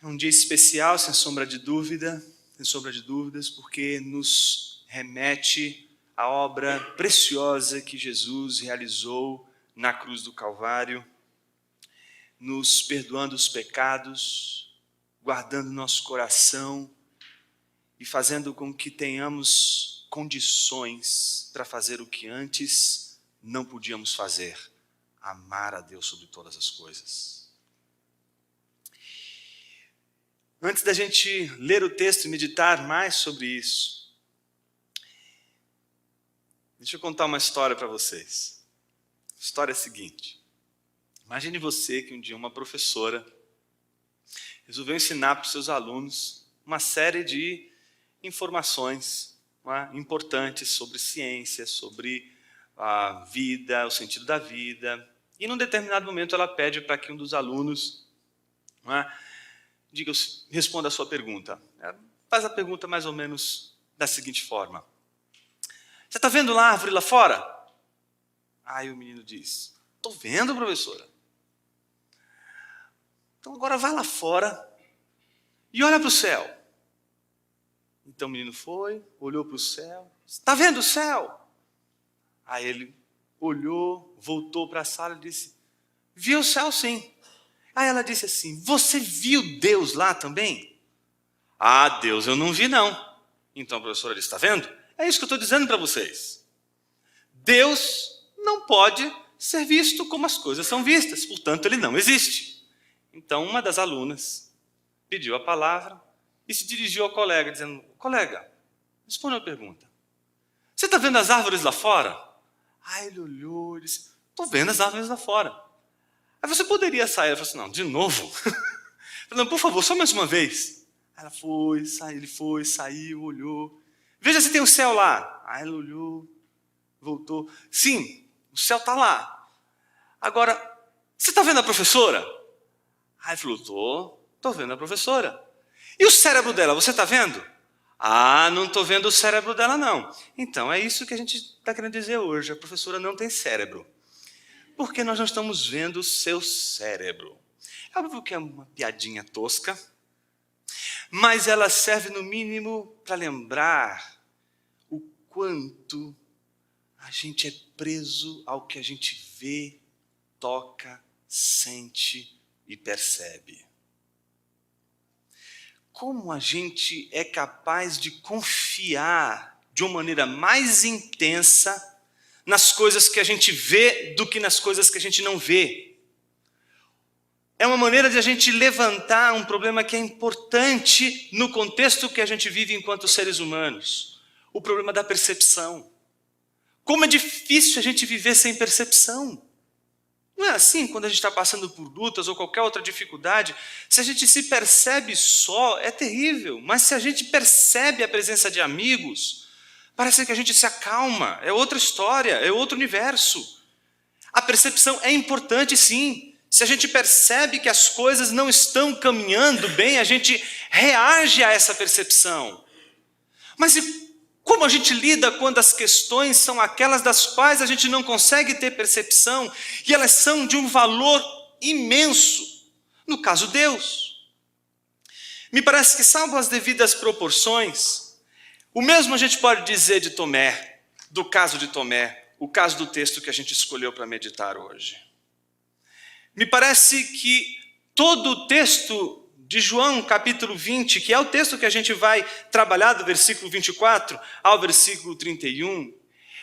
É um dia especial, sem sombra de dúvidas, porque nos remete à obra preciosa que Jesus realizou na cruz do Calvário, nos perdoando os pecados, guardando nosso coração e fazendo com que tenhamos condições para fazer o que antes não podíamos fazer: amar a Deus sobre todas as coisas. Antes da gente ler o texto e meditar mais sobre isso, deixa eu contar uma história para vocês. A história é a seguinte: imagine você que um dia uma professora resolveu ensinar para os seus alunos uma série de informações importantes sobre ciência, sobre a vida, o sentido da vida. E num determinado momento ela pede para que um dos alunos responda a sua pergunta. Ela faz a pergunta mais ou menos da seguinte forma: você está vendo lá a árvore lá fora? Aí o menino diz: estou vendo, professora. Então agora vai lá fora e olha para o céu. Então o menino foi, olhou para o céu. Está vendo o céu? Aí ele olhou, voltou para a sala e disse: vi o céu sim. Aí ela disse assim: você viu Deus lá também? Ah, Deus eu não vi não. Então a professora disse: está vendo? É isso que eu estou dizendo para vocês. Deus não pode ser visto como as coisas são vistas, portanto ele não existe. Então uma das alunas pediu a palavra e se dirigiu ao colega dizendo: colega, responda a pergunta. Você está vendo as árvores lá fora? Aí ele olhou e disse: estou vendo as árvores lá fora. Aí você poderia sair? Ela falou assim: não, de novo? Falei: não, por favor, só mais uma vez. Aí ela foi, saiu, ele foi, saiu, olhou. Veja se tem o céu lá. Aí ela olhou, voltou. Sim, o céu está lá. Agora, você está vendo a professora? Aí ele falou: estou vendo a professora. E o cérebro dela, você está vendo? Ah, não estou vendo o cérebro dela não. Então é isso que a gente está querendo dizer hoje: a professora não tem cérebro. Porque nós não estamos vendo o seu cérebro. É óbvio que é uma piadinha tosca, mas ela serve no mínimo para lembrar o quanto a gente é preso ao que a gente vê, toca, sente e percebe. Como a gente é capaz de confiar de uma maneira mais intensa nas coisas que a gente vê do que nas coisas que a gente não vê. É uma maneira de a gente levantar um problema que é importante no contexto que a gente vive enquanto seres humanos: o problema da percepção. Como é difícil a gente viver sem percepção. Não é assim quando a gente está passando por lutas ou qualquer outra dificuldade? Se a gente se percebe só, é terrível. Mas se a gente percebe a presença de amigos, parece que a gente se acalma. É outra história, é outro universo. A percepção é importante sim. Se a gente percebe que as coisas não estão caminhando bem, a gente reage a essa percepção. Mas e como a gente lida quando as questões são aquelas das quais a gente não consegue ter percepção e elas são de um valor imenso? No caso, Deus. Me parece que, salvo as devidas proporções, o mesmo a gente pode dizer de Tomé, do caso de Tomé, o caso do texto que a gente escolheu para meditar hoje. Me parece que todo o texto de João, capítulo 20, que é o texto que a gente vai trabalhar do versículo 24 ao versículo 31,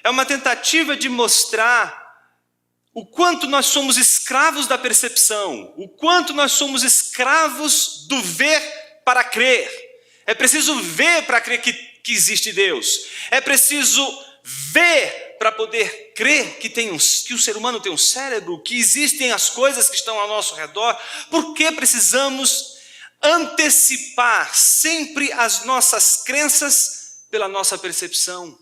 é uma tentativa de mostrar o quanto nós somos escravos da percepção, o quanto nós somos escravos do ver para crer. É preciso ver para crer que existe Deus. É preciso ver para poder crer que o ser humano tem um cérebro, que existem as coisas que estão ao nosso redor. Por que precisamos antecipar sempre as nossas crenças pela nossa percepção?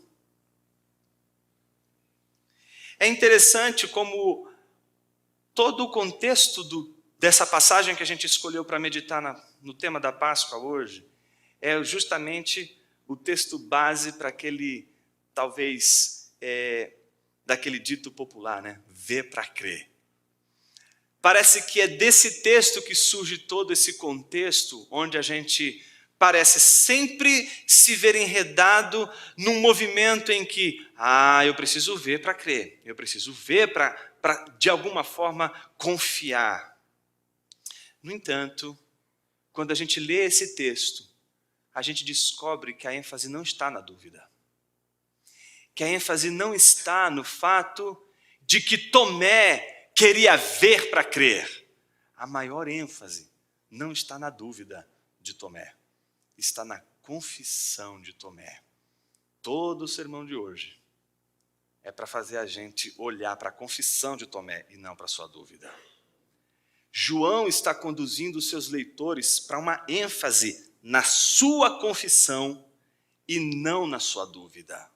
É interessante como todo o contexto dessa passagem que a gente escolheu para meditar no tema da Páscoa hoje é justamente o texto base para aquele, talvez, daquele dito popular, né? Ver para crer. Parece que é desse texto que surge todo esse contexto, onde a gente parece sempre se ver enredado num movimento em que, eu preciso ver para crer, eu preciso ver para, de alguma forma, confiar. No entanto, quando a gente lê esse texto, a gente descobre que a ênfase não está na dúvida. Que a ênfase não está no fato de que Tomé queria ver para crer. A maior ênfase não está na dúvida de Tomé, está na confissão de Tomé. Todo o sermão de hoje é para fazer a gente olhar para a confissão de Tomé e não para a sua dúvida. João está conduzindo os seus leitores para uma ênfase na sua confissão e não na sua dúvida.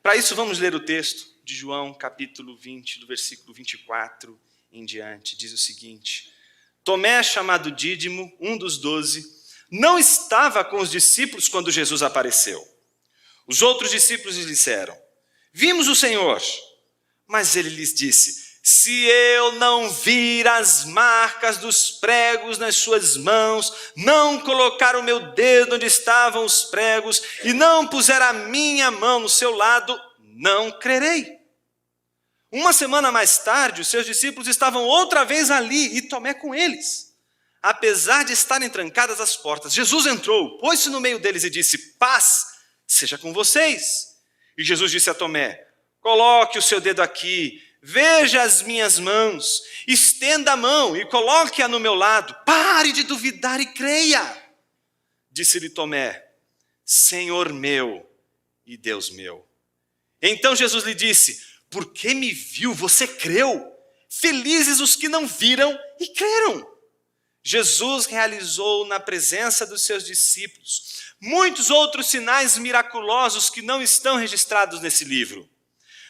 Para isso, vamos ler o texto de João, capítulo 20, do versículo 24 em diante. Diz o seguinte: Tomé, chamado Dídimo, um dos 12, não estava com os discípulos quando Jesus apareceu. Os outros discípulos lhe disseram: vimos o Senhor. Mas ele lhes disse: se eu não vir as marcas dos pregos nas suas mãos, não colocar o meu dedo onde estavam os pregos e não puser a minha mão no seu lado, não crerei. Uma semana mais tarde, os seus discípulos estavam outra vez ali e Tomé com eles. Apesar de estarem trancadas as portas, Jesus entrou, pôs-se no meio deles e disse: paz seja com vocês. E Jesus disse a Tomé: coloque o seu dedo aqui, veja as minhas mãos, estenda a mão e coloque-a no meu lado. Pare de duvidar e creia. Disse-lhe Tomé: Senhor meu e Deus meu. Então Jesus lhe disse: porque me viu, você creu. Felizes os que não viram e creram. Jesus realizou na presença dos seus discípulos muitos outros sinais miraculosos que não estão registrados nesse livro.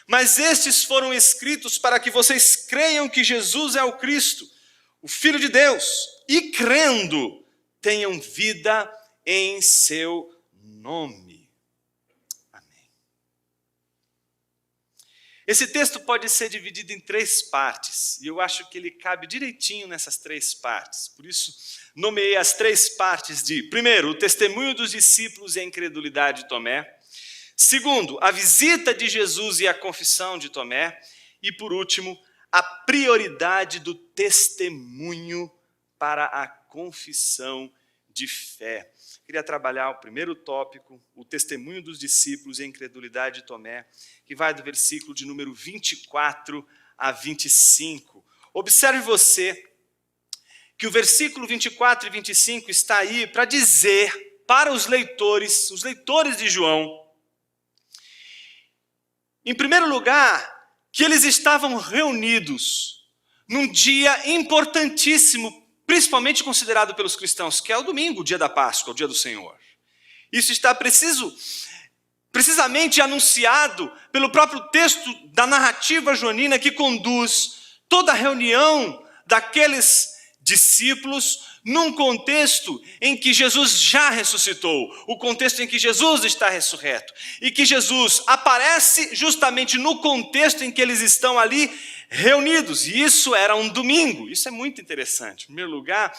Mas estes foram escritos para que vocês creiam que Jesus é o Cristo, o Filho de Deus, e crendo, tenham vida em seu nome. Amém. Esse texto pode ser dividido em 3 partes, e eu acho que ele cabe direitinho nessas 3 partes. Por isso, nomeei as 3 partes de, primeiro, o testemunho dos discípulos e a incredulidade de Tomé. Segundo, a visita de Jesus e a confissão de Tomé. E, por último, a prioridade do testemunho para a confissão de fé. Queria trabalhar o primeiro tópico, o testemunho dos discípulos e a incredulidade de Tomé, que vai do versículo de número 24 a 25. Observe você que o versículo 24 e 25 está aí para dizer para os leitores de João, em primeiro lugar, que eles estavam reunidos num dia importantíssimo, principalmente considerado pelos cristãos, que é o domingo, o dia da Páscoa, o dia do Senhor. Isso está precisamente anunciado pelo próprio texto da narrativa joanina que conduz toda a reunião daqueles discípulos num contexto em que Jesus já ressuscitou, o contexto em que Jesus está ressurreto, e que Jesus aparece justamente no contexto em que eles estão ali reunidos, e isso era um domingo. Isso é muito interessante, em primeiro lugar,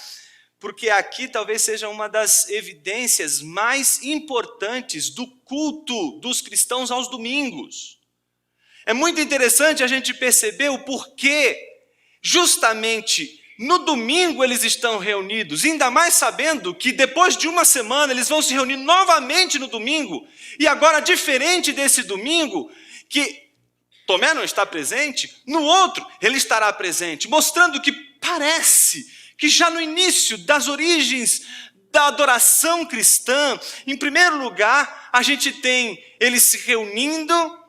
porque aqui talvez seja uma das evidências mais importantes do culto dos cristãos aos domingos. É muito interessante a gente perceber o porquê, justamente no domingo eles estão reunidos, ainda mais sabendo que depois de uma semana eles vão se reunir novamente no domingo, e agora diferente desse domingo, que Tomé não está presente, no outro ele estará presente, mostrando que parece que já no início das origens da adoração cristã, em primeiro lugar, a gente tem eles se reunindo,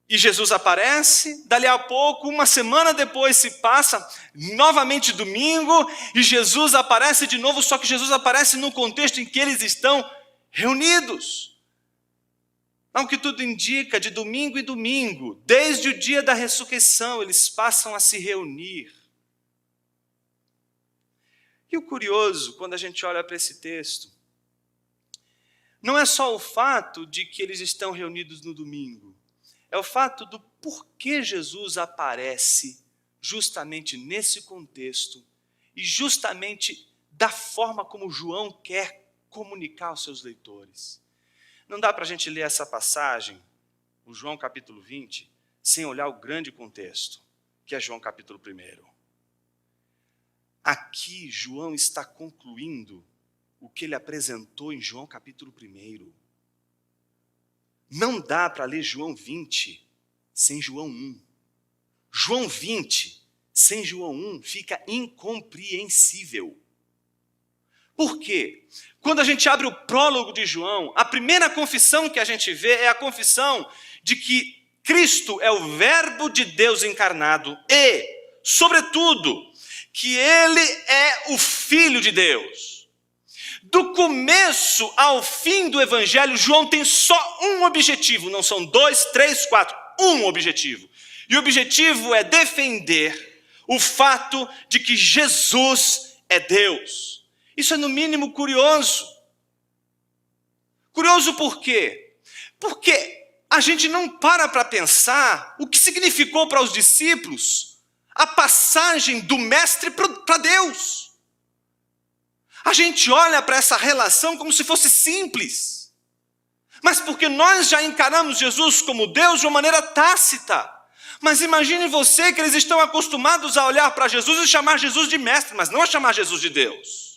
e Jesus aparece, dali a pouco, uma semana depois se passa, novamente domingo, e Jesus aparece de novo, só que Jesus aparece no contexto em que eles estão reunidos. Ao que tudo indica, de domingo em domingo, desde o dia da ressurreição, eles passam a se reunir. E o curioso, quando a gente olha para esse texto, não é só o fato de que eles estão reunidos no domingo, é o fato do porquê Jesus aparece justamente nesse contexto e justamente da forma como João quer comunicar aos seus leitores. Não dá para a gente ler essa passagem, o João capítulo 20, sem olhar o grande contexto, que é João capítulo 1. Aqui, João está concluindo o que ele apresentou em João capítulo 1. Não dá para ler João 20 sem João 1. João 20 sem João 1 fica incompreensível. Por quê? Quando a gente abre o prólogo de João, a primeira confissão que a gente vê é a confissão de que Cristo é o Verbo de Deus encarnado e, sobretudo, que Ele é o Filho de Deus. Do começo ao fim do Evangelho, João tem só um objetivo, não são 2, 3, 4, um objetivo. E o objetivo é defender o fato de que Jesus é Deus. Isso é no mínimo curioso. Curioso por quê? Porque a gente não para pensar o que significou para os discípulos a passagem do mestre para Deus. A gente olha para essa relação como se fosse simples. Mas porque nós já encaramos Jesus como Deus de uma maneira tácita. Mas imagine você que eles estão acostumados a olhar para Jesus e chamar Jesus de mestre, mas não a chamar Jesus de Deus.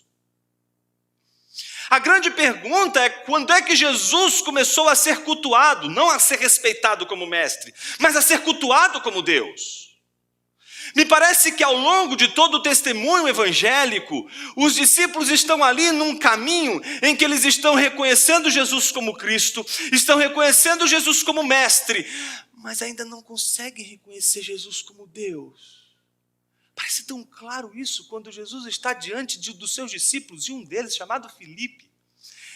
A grande pergunta é quando é que Jesus começou a ser cultuado, não a ser respeitado como mestre, mas a ser cultuado como Deus. Me parece que ao longo de todo o testemunho evangélico, os discípulos estão ali num caminho em que eles estão reconhecendo Jesus como Cristo, estão reconhecendo Jesus como mestre, mas ainda não conseguem reconhecer Jesus como Deus. Parece tão claro isso quando Jesus está diante dos seus discípulos, e um deles, chamado Filipe,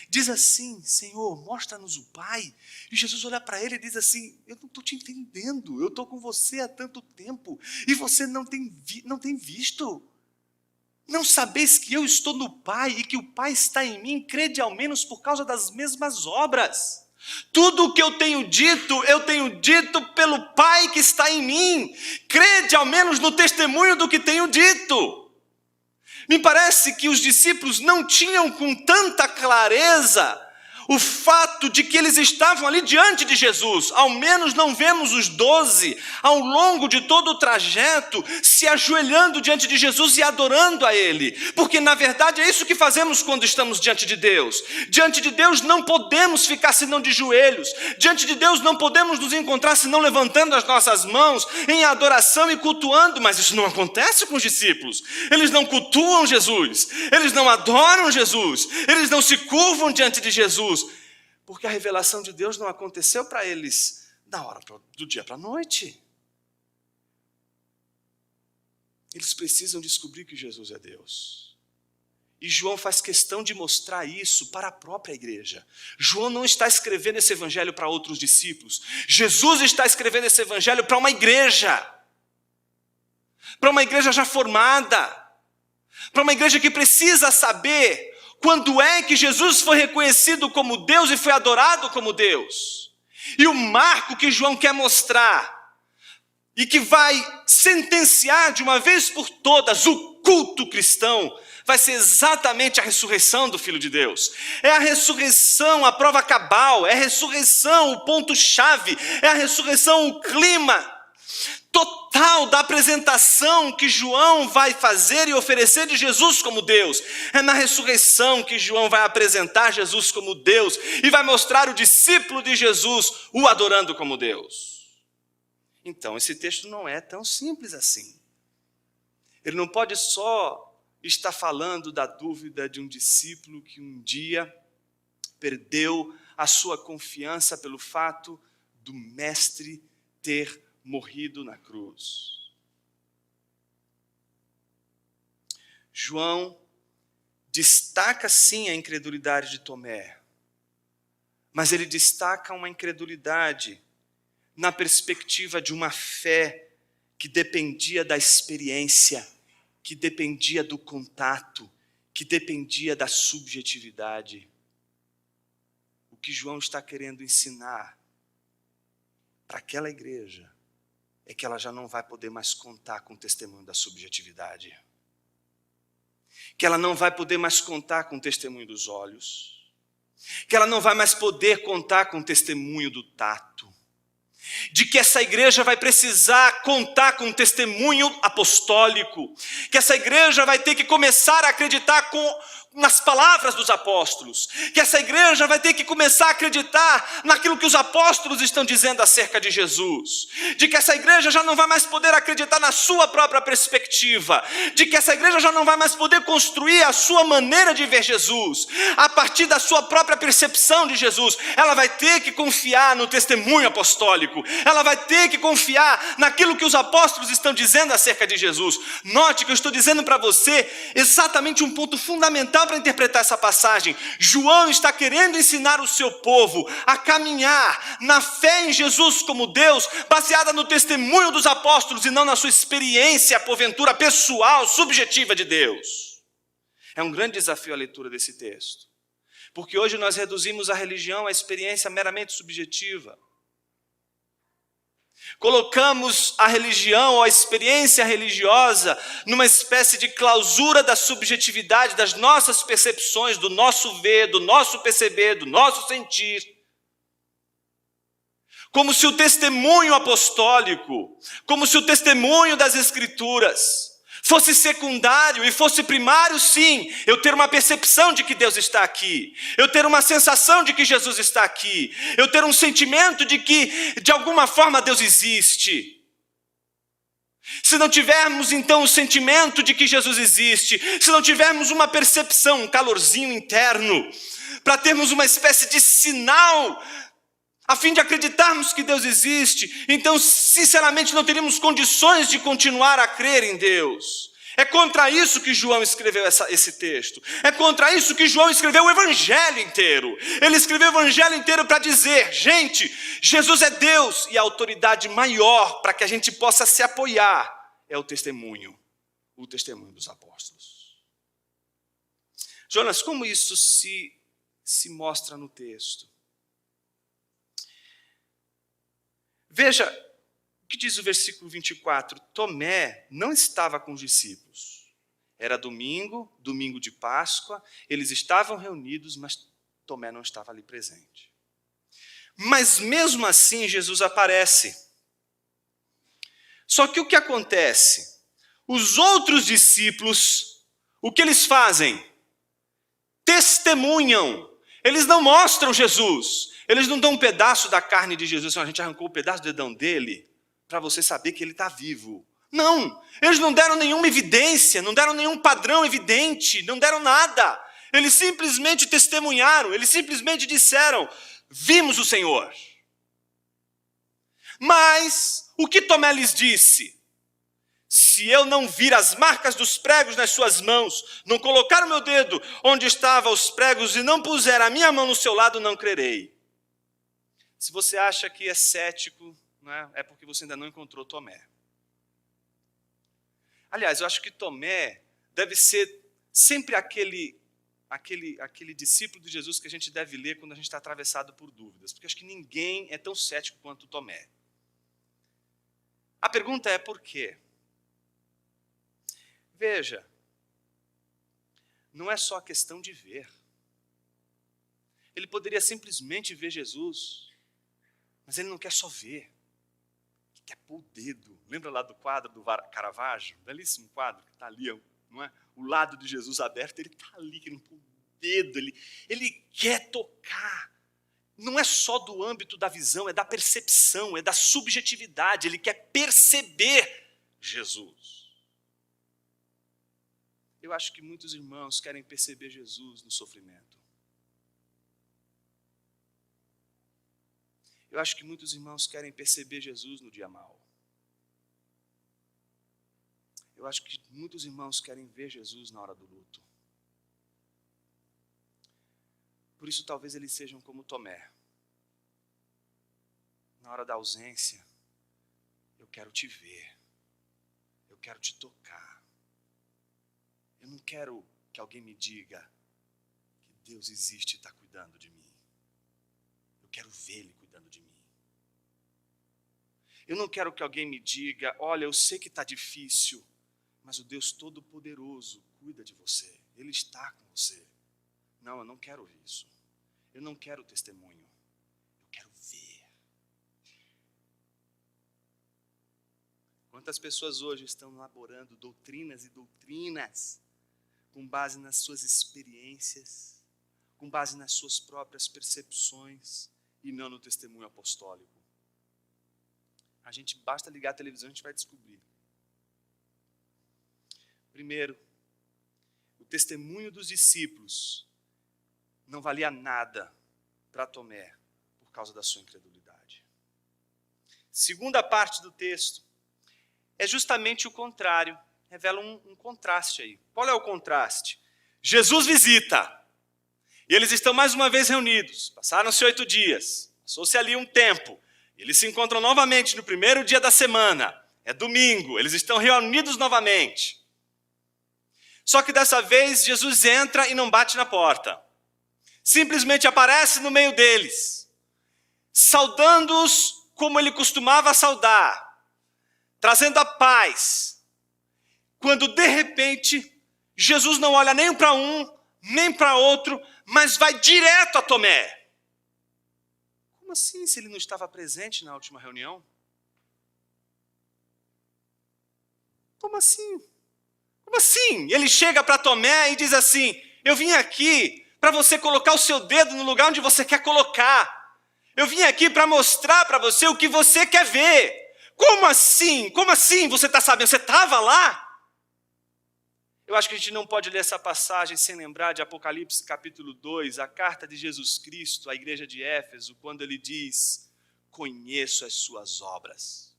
diz assim: Senhor, mostra-nos o Pai. E Jesus olha para ele e diz assim: eu não estou te entendendo, eu estou com você há tanto tempo, e você não tem visto. Não sabeis que eu estou no Pai, e que o Pai está em mim? Crede ao menos por causa das mesmas obras. Tudo o que eu tenho dito pelo Pai que está em mim. Crede ao menos no testemunho do que tenho dito. Me parece que os discípulos não tinham com tanta clareza o fato de que eles estavam ali diante de Jesus. Ao menos não vemos os 12 ao longo de todo o trajeto se ajoelhando diante de Jesus e adorando a Ele, porque na verdade é isso que fazemos quando estamos diante de Deus. Diante de Deus não podemos ficar senão de joelhos, diante de Deus não podemos nos encontrar senão levantando as nossas mãos em adoração e cultuando, mas isso não acontece com os discípulos. Eles não cultuam Jesus, eles não adoram Jesus, eles não se curvam diante de Jesus, porque a revelação de Deus não aconteceu para eles do dia para a noite. Eles precisam descobrir que Jesus é Deus. E João faz questão de mostrar isso para a própria igreja. João não está escrevendo esse evangelho para outros discípulos. Jesus está escrevendo esse evangelho para uma igreja. Para uma igreja já formada. Para uma igreja que precisa saber quando é que Jesus foi reconhecido como Deus e foi adorado como Deus. E o marco que João quer mostrar, e que vai sentenciar de uma vez por todas o culto cristão, vai ser exatamente a ressurreição do Filho de Deus. É a ressurreição, a prova cabal, é a ressurreição, o ponto-chave, é a ressurreição, o clima total da apresentação que João vai fazer e oferecer de Jesus como Deus. É na ressurreição que João vai apresentar Jesus como Deus e vai mostrar o discípulo de Jesus o adorando como Deus. Então, esse texto não é tão simples assim. Ele não pode só estar falando da dúvida de um discípulo que um dia perdeu a sua confiança pelo fato do mestre ter morrido na cruz. João destaca sim a incredulidade de Tomé, mas ele destaca uma incredulidade na perspectiva de uma fé que dependia da experiência, que dependia do contato, que dependia da subjetividade. O que João está querendo ensinar para aquela igreja é que ela já não vai poder mais contar com o testemunho da subjetividade. Que ela não vai poder mais contar com o testemunho dos olhos. Que ela não vai mais poder contar com o testemunho do tato. De que essa igreja vai precisar contar com um testemunho apostólico, que essa igreja vai ter que começar a acreditar nas palavras dos apóstolos, que essa igreja vai ter que começar a acreditar naquilo que os apóstolos estão dizendo acerca de Jesus, de que essa igreja já não vai mais poder acreditar na sua própria perspectiva, de que essa igreja já não vai mais poder construir a sua maneira de ver Jesus, a partir da sua própria percepção de Jesus. Ela vai ter que confiar no testemunho apostólico, ela vai ter que confiar naquilo que os apóstolos estão dizendo acerca de Jesus. Note que eu estou dizendo para você exatamente um ponto fundamental para interpretar essa passagem. João está querendo ensinar o seu povo a caminhar na fé em Jesus como Deus, baseada no testemunho dos apóstolos e não na sua experiência, porventura, pessoal, subjetiva de Deus. É um grande desafio a leitura desse texto, porque hoje nós reduzimos a religião à experiência meramente subjetiva. Colocamos a religião ou a experiência religiosa numa espécie de clausura da subjetividade, das nossas percepções, do nosso ver, do nosso perceber, do nosso sentir. Como se o testemunho apostólico, como se o testemunho das Escrituras fosse secundário e fosse primário, sim, eu ter uma percepção de que Deus está aqui, eu ter uma sensação de que Jesus está aqui, eu ter um sentimento de que, de alguma forma, Deus existe. Se não tivermos, então, o sentimento de que Jesus existe, se não tivermos uma percepção, um calorzinho interno, para termos uma espécie de sinal a fim de acreditarmos que Deus existe, então, sinceramente, não teríamos condições de continuar a crer em Deus. É contra isso que João escreveu esse texto. É contra isso que João escreveu o Evangelho inteiro. Ele escreveu o Evangelho inteiro para dizer, gente, Jesus é Deus, e a autoridade maior para que a gente possa se apoiar é o testemunho dos apóstolos. Jonas, como isso se mostra no texto? Veja o que diz o versículo 24. Tomé não estava com os discípulos. Era domingo de Páscoa, eles estavam reunidos, mas Tomé não estava ali presente. Mas mesmo assim Jesus aparece. Só que o que acontece? Os outros discípulos, o que eles fazem? Testemunham. Eles não mostram Jesus. Eles não dão um pedaço da carne de Jesus, a gente arrancou um pedaço do dedão dele para você saber que ele está vivo. Não, eles não deram nenhuma evidência, não deram nenhum padrão evidente, não deram nada. Eles simplesmente testemunharam, eles simplesmente disseram, vimos o Senhor. Mas o que Tomé lhes disse? Se eu não vir as marcas dos pregos nas suas mãos, não colocar o meu dedo onde estavam os pregos e não puser a minha mão no seu lado, não crerei. Se você acha que é cético, né, é porque você ainda não encontrou Tomé. Aliás, eu acho que Tomé deve ser sempre aquele discípulo de Jesus que a gente deve ler quando a gente está atravessado por dúvidas, porque acho que ninguém é tão cético quanto Tomé. A pergunta é por quê? Veja, não é só a questão de ver. Ele poderia simplesmente ver Jesus, mas ele não quer só ver, ele quer pôr o dedo. Lembra lá do quadro do Caravaggio? Belíssimo quadro que está ali, não é? O lado de Jesus aberto, ele está ali, querendo pôr o dedo, ele quer tocar. Não é só do âmbito da visão, é da percepção, é da subjetividade, ele quer perceber Jesus. Eu acho que muitos irmãos querem perceber Jesus no sofrimento. Eu acho que muitos irmãos querem perceber Jesus no dia mau. Eu acho que muitos irmãos querem ver Jesus na hora do luto. Por isso talvez eles sejam como Tomé. Na hora da ausência, eu quero te ver. Eu quero te tocar. Eu não quero que alguém me diga que Deus existe e está cuidando de mim. Eu quero ver Ele cuidando de mim. Eu não quero que alguém me diga, olha, eu sei que está difícil, mas o Deus Todo-Poderoso cuida de você. Ele está com você. Não, eu não quero ouvir isso. Eu não quero testemunho. Eu quero ver. Quantas pessoas hoje estão elaborando doutrinas e doutrinas com base nas suas experiências, com base nas suas próprias percepções e não no testemunho apostólico? A gente basta ligar a televisão e a gente vai descobrir. Primeiro, o testemunho dos discípulos não valia nada para Tomé por causa da sua incredulidade. Segunda parte do texto é justamente o contrário. Revela um contraste aí. Qual é o contraste? Jesus visita. E eles estão mais uma vez reunidos. Passaram-se 8 dias. Passou-se ali um tempo. Eles se encontram novamente no primeiro dia da semana. É domingo. Eles estão reunidos novamente. Só que dessa vez Jesus entra e não bate na porta. Simplesmente aparece no meio deles, saudando-os como ele costumava saudar, trazendo a paz. Quando de repente, Jesus não olha nem para um, nem para outro, mas vai direto a Tomé. Como assim, se ele não estava presente na última reunião? Como assim? Como assim? Ele chega para Tomé e diz assim, eu vim aqui para você colocar o seu dedo no lugar onde você quer colocar. Eu vim aqui para mostrar para você o que você quer ver. Como assim? Como assim você está sabendo? Você estava lá? Eu acho que a gente não pode ler essa passagem sem lembrar de Apocalipse capítulo 2, a carta de Jesus Cristo à igreja de Éfeso, quando ele diz, conheço as suas obras.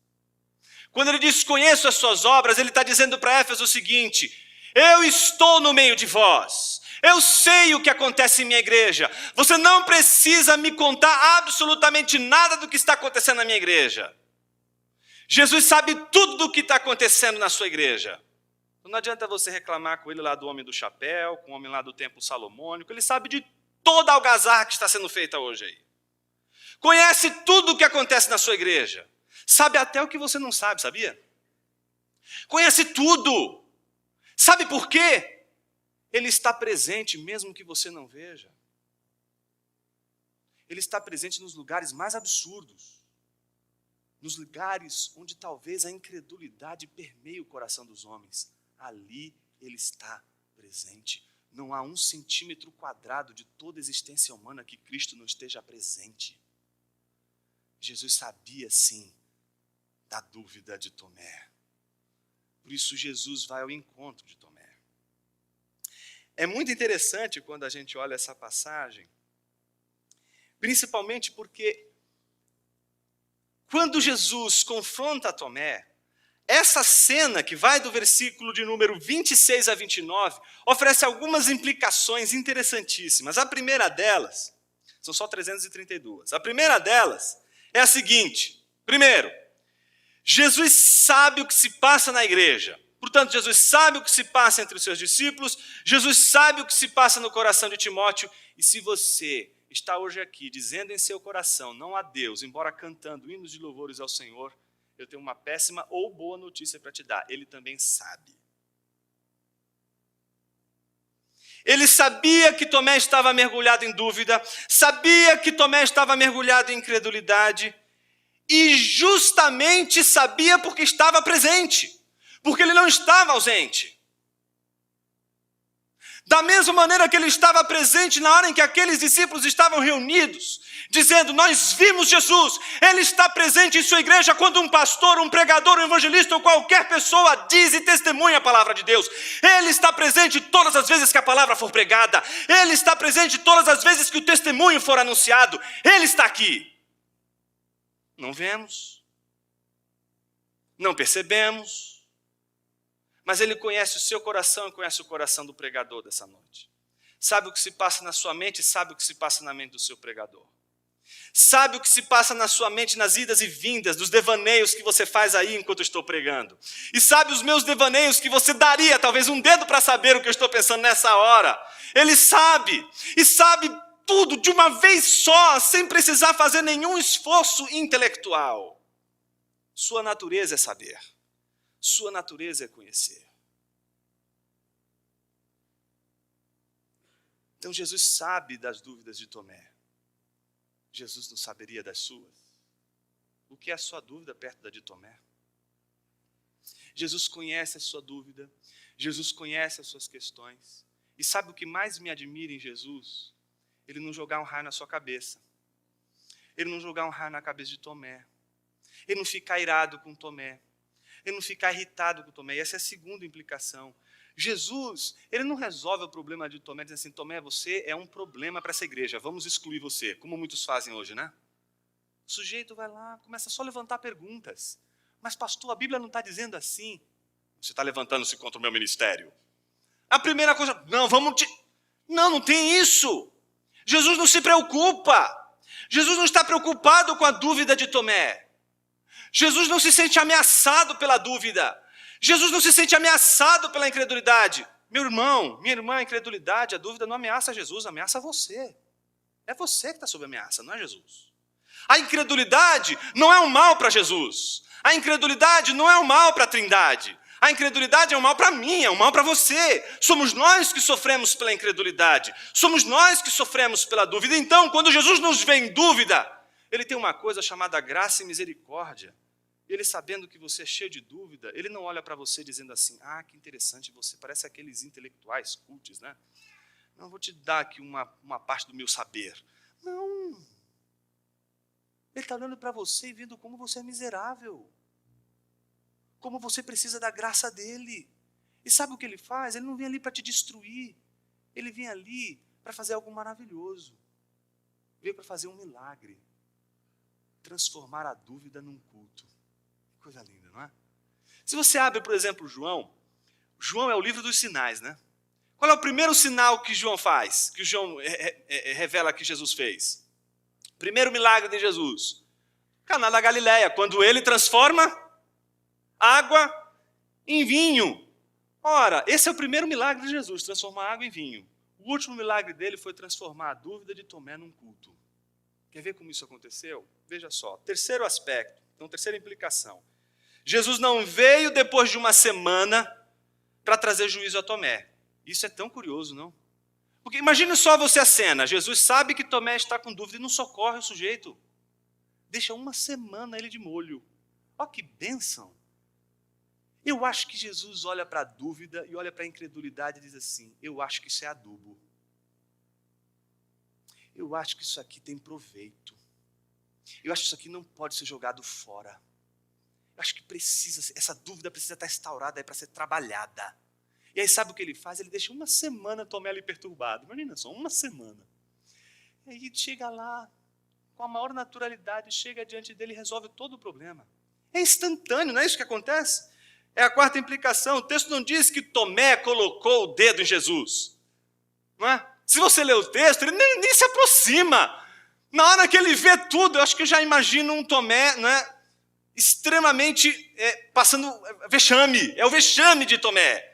Quando ele diz, conheço as suas obras, ele está dizendo para Éfeso o seguinte, eu estou no meio de vós. Eu sei o que acontece em minha igreja. Você não precisa me contar absolutamente nada do que está acontecendo na minha igreja. Jesus sabe tudo do que está acontecendo na sua igreja. Não adianta você reclamar com ele lá do homem do chapéu, com o homem lá do templo salomônico. Ele sabe de toda a algazarra que está sendo feita hoje aí. Conhece tudo o que acontece na sua igreja. Sabe até o que você não sabe, sabia? Conhece tudo. Sabe por quê? Ele está presente mesmo que você não veja. Ele está presente nos lugares mais absurdos. Nos lugares onde talvez a incredulidade permeie o coração dos homens. Ali ele está presente. Não há 1 centímetro quadrado de toda a existência humana que Cristo não esteja presente. Jesus sabia, sim, da dúvida de Tomé. Por isso Jesus vai ao encontro de Tomé. É muito interessante quando a gente olha essa passagem, principalmente porque quando Jesus confronta Tomé, essa cena que vai do versículo de número 26 a 29, oferece algumas implicações interessantíssimas. A primeira delas, são só 332, a primeira delas é a seguinte, primeiro, Jesus sabe o que se passa na igreja. Portanto, Jesus sabe o que se passa entre os seus discípulos, Jesus sabe o que se passa no coração de Timóteo, e se você está hoje aqui dizendo em seu coração, não a Deus, embora cantando hinos de louvores ao Senhor, eu tenho uma péssima ou boa notícia para te dar, ele também sabe. Ele sabia que Tomé estava mergulhado em dúvida, sabia que Tomé estava mergulhado em incredulidade, e justamente sabia porque estava presente. Porque ele não estava ausente. Da mesma maneira que ele estava presente na hora em que aqueles discípulos estavam reunidos, dizendo, nós vimos Jesus, ele está presente em sua igreja quando um pastor, um pregador, um evangelista ou qualquer pessoa diz e testemunha a palavra de Deus. Ele está presente todas as vezes que a palavra for pregada, ele está presente todas as vezes que o testemunho for anunciado, ele está aqui. Não vemos, não percebemos, mas ele conhece o seu coração e conhece o coração do pregador dessa noite. Sabe o que se passa na sua mente e sabe o que se passa na mente do seu pregador. Sabe o que se passa na sua mente nas idas e vindas, dos devaneios que você faz aí enquanto eu estou pregando. E sabe os meus devaneios que você daria talvez um dedo para saber o que eu estou pensando nessa hora. Ele sabe, e sabe tudo de uma vez só, sem precisar fazer nenhum esforço intelectual. Sua natureza é saber. Sua natureza é conhecer. Então Jesus sabe das dúvidas de Tomé. Jesus não saberia das suas? O que é a sua dúvida perto da de Tomé? Jesus conhece a sua dúvida. Jesus conhece as suas questões. E sabe o que mais me admira em Jesus? Ele não jogar um raio na sua cabeça. Ele não jogar um raio na cabeça de Tomé. Ele não ficar irado com Tomé. Ele não ficar irritado com Tomé. E essa é a segunda implicação. Jesus, ele não resolve o problema de Tomé dizendo assim, Tomé, você é um problema para essa igreja, vamos excluir você, como muitos fazem hoje, né? O sujeito vai lá, começa só a levantar perguntas. Mas pastor, a Bíblia não está dizendo assim. Você está levantando-se contra o meu ministério. A primeira coisa, não tem isso. Jesus não se preocupa. Jesus não está preocupado com a dúvida de Tomé. Jesus não se sente ameaçado pela dúvida. Jesus não se sente ameaçado pela incredulidade. Meu irmão, minha irmã, a incredulidade, a dúvida não ameaça Jesus, ameaça você. É você que está sob ameaça, não é Jesus. A incredulidade não é um mal para Jesus. A incredulidade não é um mal para a Trindade. A incredulidade é um mal para mim, é um mal para você. Somos nós que sofremos pela incredulidade. Somos nós que sofremos pela dúvida. Então, quando Jesus nos vê em dúvida, ele tem uma coisa chamada graça e misericórdia. Ele, sabendo que você é cheio de dúvida, ele não olha para você dizendo assim, que interessante, você parece aqueles intelectuais cultos, né? Não, vou te dar aqui uma parte do meu saber. Não. Ele está olhando para você e vendo como você é miserável. Como você precisa da graça dele. E sabe o que ele faz? Ele não vem ali para te destruir. Ele vem ali para fazer algo maravilhoso. Veio para fazer um milagre. Transformar a dúvida num culto. Coisa linda, não é? Se você abre, por exemplo, João é o livro dos sinais, né? Qual é o primeiro sinal que João faz? Que João revela que Jesus fez? Primeiro milagre de Jesus. Caná da Galileia, quando ele transforma água em vinho. Ora, esse é o primeiro milagre de Jesus, transformar água em vinho. O último milagre dele foi transformar a dúvida de Tomé num culto. Quer ver como isso aconteceu? Veja só. Terceiro aspecto, então terceira implicação. Jesus não veio depois de uma semana para trazer juízo a Tomé. Isso é tão curioso, não? Porque imagine só você a cena. Jesus sabe que Tomé está com dúvida e não socorre o sujeito. Deixa uma semana ele de molho. Olha que bênção. Eu acho que Jesus olha para a dúvida e olha para a incredulidade e diz assim, eu acho que isso é adubo. Eu acho que isso aqui tem proveito. Eu acho que isso aqui não pode ser jogado fora. Eu acho que essa dúvida precisa estar instaurada aí para ser trabalhada. E aí sabe o que ele faz? Ele deixa uma semana Tomé ali perturbado. Imagina só, uma semana. E aí chega lá, com a maior naturalidade, chega diante dele e resolve todo o problema. É instantâneo, não é isso que acontece? É a quarta implicação. O texto não diz que Tomé colocou o dedo em Jesus. Não é? Se você ler o texto, ele nem se aproxima. Na hora que ele vê tudo, eu acho que eu já imagino um Tomé, não é? Extremamente passando vexame. É o vexame de Tomé.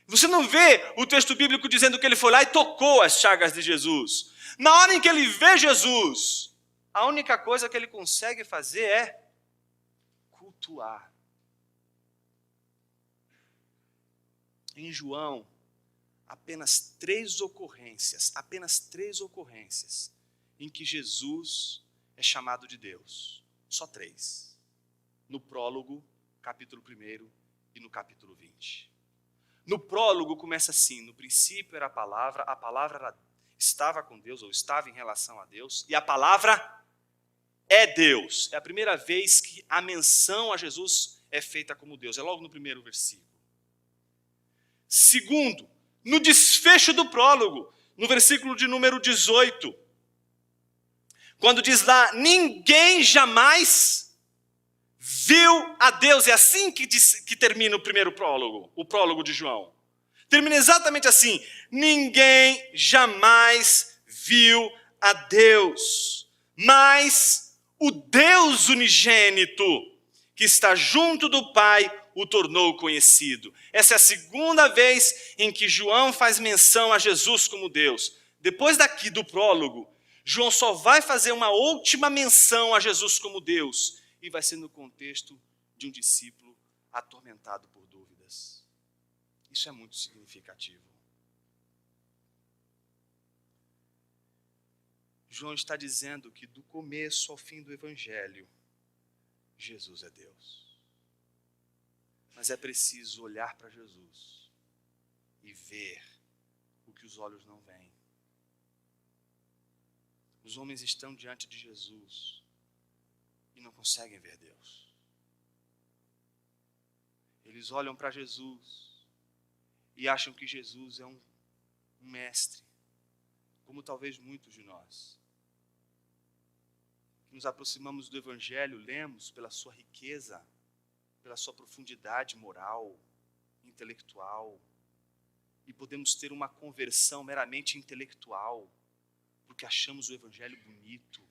Você não vê o texto bíblico dizendo que ele foi lá e tocou as chagas de Jesus. Na hora em que ele vê Jesus, a única coisa que ele consegue fazer é cultuar. Em João, apenas três ocorrências em que Jesus é chamado de Deus. Só 3. No prólogo, capítulo 1 e no capítulo 20. No prólogo começa assim, no princípio era a palavra estava com Deus, ou estava em relação a Deus, e a palavra é Deus. É a primeira vez que a menção a Jesus é feita como Deus, é logo no primeiro versículo. Segundo, no desfecho do prólogo, no versículo de número 18, quando diz lá, ninguém jamais viu a Deus. É assim que termina o primeiro prólogo, o prólogo de João. Termina exatamente assim, ninguém jamais viu a Deus, mas o Deus unigênito, que está junto do Pai, o tornou conhecido. Essa é a segunda vez em que João faz menção a Jesus como Deus. Depois daqui do prólogo, João só vai fazer uma última menção a Jesus como Deus, e vai ser no contexto de um discípulo atormentado por dúvidas. Isso é muito significativo. João está dizendo que do começo ao fim do Evangelho, Jesus é Deus. Mas é preciso olhar para Jesus e ver o que os olhos não veem. Os homens estão diante de Jesus e não conseguem ver Deus. Eles olham para Jesus e acham que Jesus é um mestre, como talvez muitos de nós. Nos aproximamos do Evangelho, lemos pela sua riqueza, pela sua profundidade moral, intelectual, e podemos ter uma conversão meramente intelectual, porque achamos o Evangelho bonito,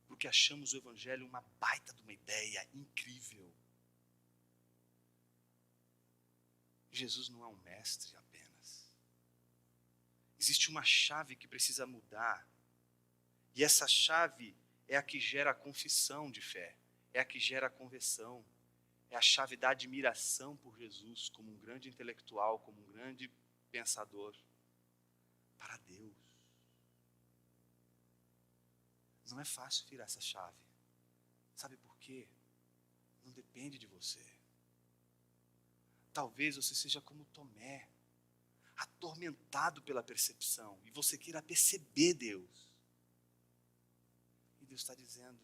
porque achamos o Evangelho uma baita de uma ideia incrível. Jesus não é um mestre apenas. Existe uma chave que precisa mudar, e essa chave é a que gera a confissão de fé, é a que gera a conversão, é a chave da admiração por Jesus como um grande intelectual, como um grande pensador para Deus. Não é fácil virar essa chave. Sabe por quê? Não depende de você. Talvez você seja como Tomé, atormentado pela percepção, e você queira perceber Deus. E Deus está dizendo,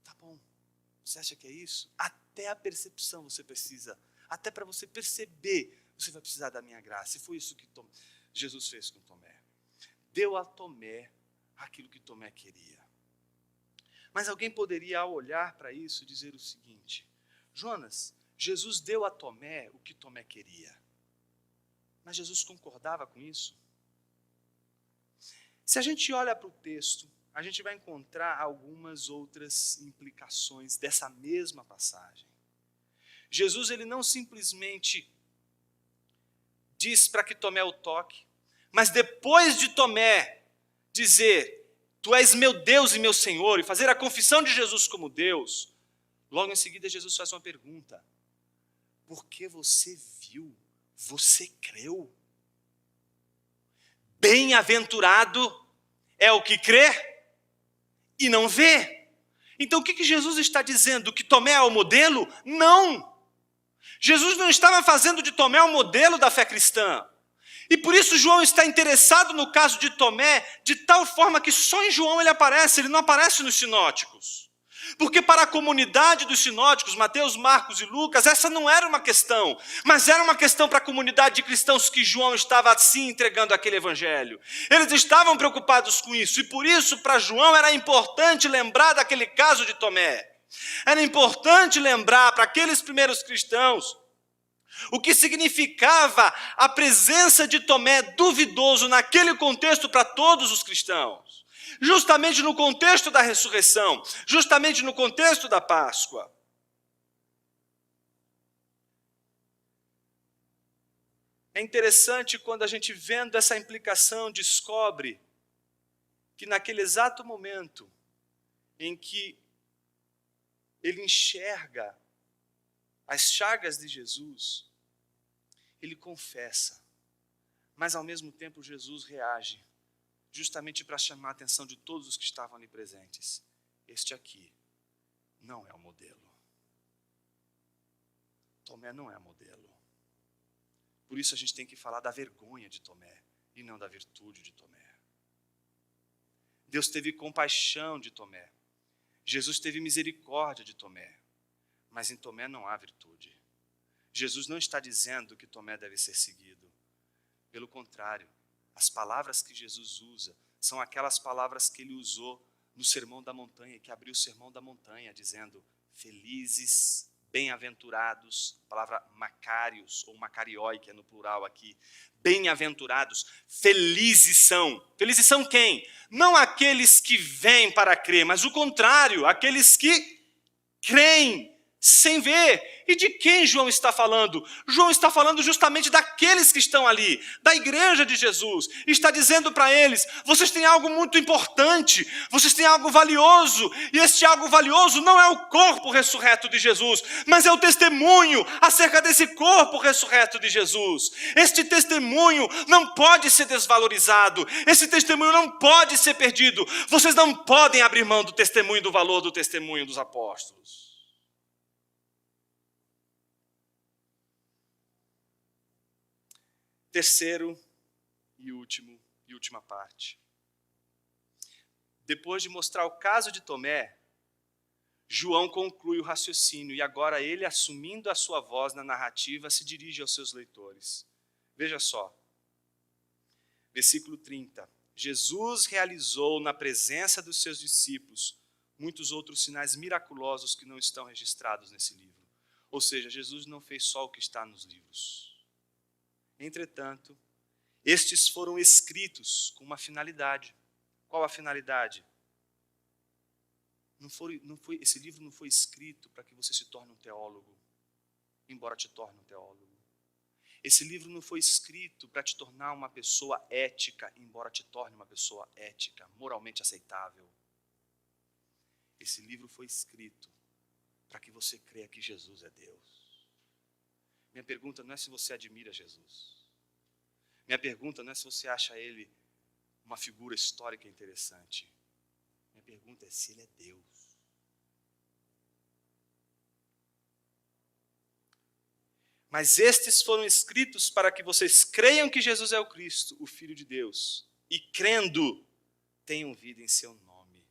tá bom, você acha que é isso? Até a percepção você precisa, até para você perceber, você vai precisar da minha graça. E foi isso que Jesus fez com Tomé. Deu a Tomé aquilo que Tomé queria. Mas alguém poderia, ao olhar para isso, dizer o seguinte: Jonas, Jesus deu a Tomé o que Tomé queria. Mas Jesus concordava com isso? Se a gente olha para o texto, a gente vai encontrar algumas outras implicações dessa mesma passagem. Jesus, ele não simplesmente diz para que Tomé o toque, mas depois de Tomé dizer, tu és meu Deus e meu Senhor, e fazer a confissão de Jesus como Deus, logo em seguida Jesus faz uma pergunta: porque você viu, você creu? Bem-aventurado é o que crê e não vê. Então o que Jesus está dizendo? Que Tomé é o modelo? Não! Jesus não estava fazendo de Tomé o modelo da fé cristã. E por isso João está interessado no caso de Tomé, de tal forma que só em João ele não aparece nos sinóticos. Porque para a comunidade dos sinóticos, Mateus, Marcos e Lucas, essa não era uma questão, mas era uma questão para a comunidade de cristãos que João estava assim entregando aquele evangelho. Eles estavam preocupados com isso, e por isso para João era importante lembrar daquele caso de Tomé. Era importante lembrar para aqueles primeiros cristãos o que significava a presença de Tomé duvidoso naquele contexto para todos os cristãos. Justamente no contexto da ressurreição, justamente no contexto da Páscoa. É interessante quando a gente vendo essa implicação descobre que naquele exato momento em que ele enxerga as chagas de Jesus, ele confessa, mas ao mesmo tempo Jesus reage, justamente para chamar a atenção de todos os que estavam ali presentes. Este aqui não é o modelo. Tomé não é modelo. Por isso a gente tem que falar da vergonha de Tomé e não da virtude de Tomé. Deus teve compaixão de Tomé. Jesus teve misericórdia de Tomé. Mas em Tomé não há virtude. Jesus não está dizendo que Tomé deve ser seguido. Pelo contrário, as palavras que Jesus usa são aquelas palavras que ele usou no Sermão da Montanha, que abriu o Sermão da Montanha, dizendo: felizes, bem-aventurados, a palavra macários, ou macarioi, que é no plural aqui, bem-aventurados, felizes são. Felizes são quem? Não aqueles que vêm para crer, mas o contrário, aqueles que creem, sem ver. E de quem João está falando? João está falando justamente daqueles que estão ali, da igreja de Jesus. Está dizendo para eles: vocês têm algo muito importante, vocês têm algo valioso, e este algo valioso não é o corpo ressurreto de Jesus, mas é o testemunho acerca desse corpo ressurreto de Jesus. Este testemunho não pode ser desvalorizado, esse testemunho não pode ser perdido. Vocês não podem abrir mão do testemunho, do valor do testemunho dos apóstolos. Terceiro e última parte. Depois de mostrar o caso de Tomé, João conclui o raciocínio e agora ele, assumindo a sua voz na narrativa, se dirige aos seus leitores. Veja só, versículo 30. Jesus realizou na presença dos seus discípulos muitos outros sinais miraculosos que não estão registrados nesse livro. Ou seja, Jesus não fez só o que está nos livros. Entretanto, estes foram escritos com uma finalidade. Qual a finalidade? Esse livro não foi escrito para que você se torne um teólogo, embora te torne um teólogo. Esse livro não foi escrito para te tornar uma pessoa ética, embora te torne uma pessoa ética, moralmente aceitável. Esse livro foi escrito para que você creia que Jesus é Deus. Minha pergunta não é se você admira Jesus. Minha pergunta não é se você acha ele uma figura histórica interessante. Minha pergunta é se ele é Deus. Mas estes foram escritos para que vocês creiam que Jesus é o Cristo, o Filho de Deus, e crendo, tenham vida em seu nome.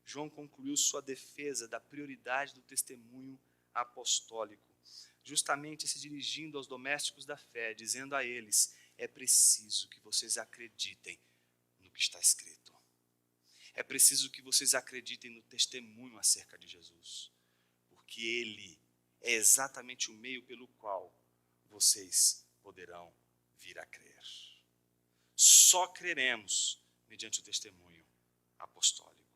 João concluiu sua defesa da prioridade do testemunho apostólico, justamente se dirigindo aos domésticos da fé, dizendo a eles: é preciso que vocês acreditem no que está escrito. É preciso que vocês acreditem no testemunho acerca de Jesus, porque ele é exatamente o meio pelo qual vocês poderão vir a crer. Só creremos mediante o testemunho apostólico.